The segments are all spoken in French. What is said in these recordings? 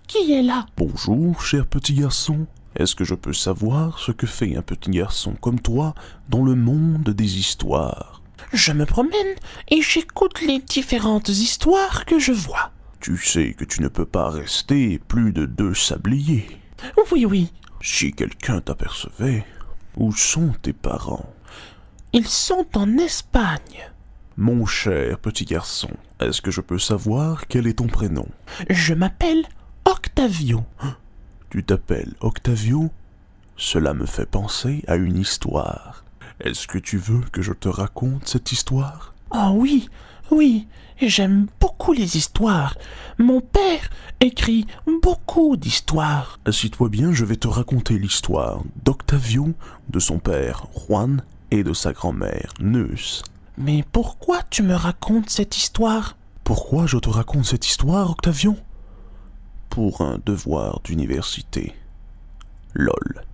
Qui est là? Bonjour, cher petit garçon. Est-ce que je peux savoir ce que fait un petit garçon comme toi dans le monde des histoires? Je me promène et j'écoute les différentes histoires que je vois. Tu sais que tu ne peux pas rester plus de 2 sabliers. Oui. Si quelqu'un t'apercevait, où sont tes parents? Ils sont en Espagne. Mon cher petit garçon, est-ce que je peux savoir quel est ton prénom? Je m'appelle Octavio. Tu t'appelles Octavio? Cela me fait penser à une histoire. Est-ce que tu veux que je te raconte cette histoire? Oh oui, j'aime beaucoup les histoires. Mon père écrit beaucoup d'histoires. Assis-toi bien, je vais te raconter l'histoire d'Octavio, de son père Juan et de sa grand-mère Neus. Mais pourquoi tu me racontes cette histoire? Pourquoi je te raconte cette histoire, Octavio? Pour un devoir d'université. LOL.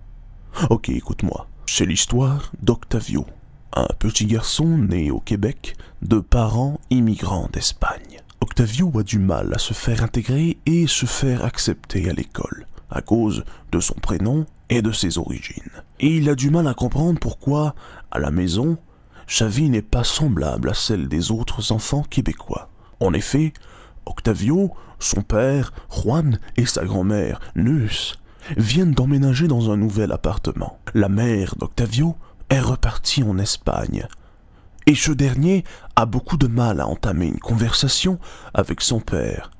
Ok, écoute-moi. C'est l'histoire d'Octavio, un petit garçon né au Québec de parents immigrants d'Espagne. Octavio a du mal à se faire intégrer et se faire accepter à l'école, à cause de son prénom et de ses origines. Et il a du mal à comprendre pourquoi, à la maison, sa vie n'est pas semblable à celle des autres enfants québécois. En effet, Octavio, son père, Juan et sa grand-mère, Neus, viennent d'emménager dans un nouvel appartement. La mère d'Octavio est repartie en Espagne. Et ce dernier a beaucoup de mal à entamer une conversation avec son père,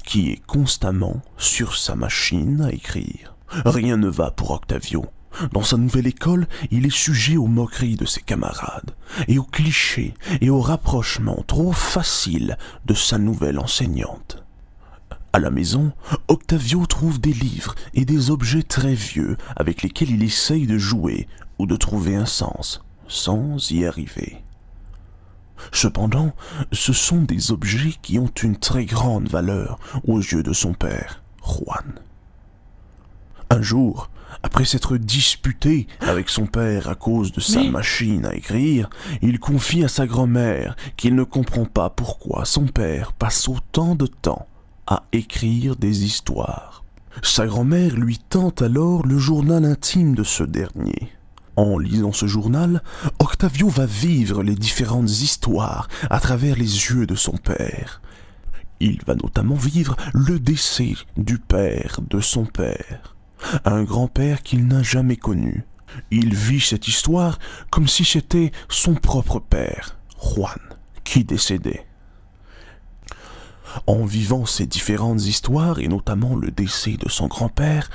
qui est constamment sur sa machine à écrire. Rien ne va pour Octavio. Dans sa nouvelle école, il est sujet aux moqueries de ses camarades, et aux clichés et aux rapprochements trop faciles de sa nouvelle enseignante. À la maison, Octavio trouve des livres et des objets très vieux avec lesquels il essaye de jouer ou de trouver un sens, sans y arriver. Cependant, ce sont des objets qui ont une très grande valeur aux yeux de son père, Juan. Un jour, après s'être disputé avec son père à cause de sa machine à écrire, il confie à sa grand-mère qu'il ne comprend pas pourquoi son père passe autant de temps à écrire des histoires. Sa grand-mère lui tend alors le journal intime de ce dernier. En lisant ce journal, Octavio va vivre les différentes histoires à travers les yeux de son père. Il va notamment vivre le décès du père de son père, un grand-père qu'il n'a jamais connu. Il vit cette histoire comme si c'était son propre père, Juan, qui décédait. En vivant ces différentes histoires, et notamment le décès de son grand-père,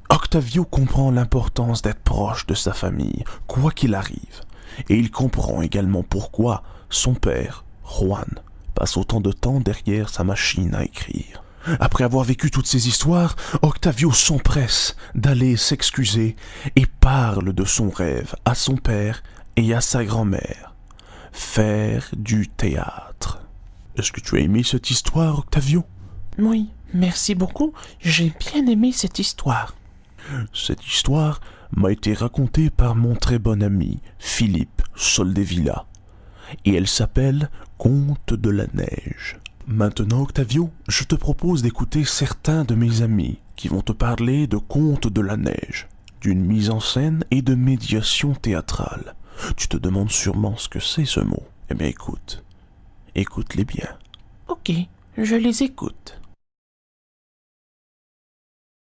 Octavio comprend l'importance d'être proche de sa famille, quoi qu'il arrive. Et il comprend également pourquoi son père, Juan, passe autant de temps derrière sa machine à écrire. Après avoir vécu toutes ces histoires, Octavio s'empresse d'aller s'excuser et parle de son rêve à son père et à sa grand-mère. Faire du théâtre. Est-ce que tu as aimé cette histoire, Octavio? Oui, merci beaucoup, j'ai bien aimé cette histoire. Cette histoire m'a été racontée par mon très bon ami, Philippe Soldevilla, et elle s'appelle Conte de la neige. Maintenant, Octavio, je te propose d'écouter certains de mes amis qui vont te parler de Conte de la neige, d'une mise en scène et de médiation théâtrale. Tu te demandes sûrement ce que c'est ce mot. Eh bien écoute, écoute-les bien. Ok, je les écoute.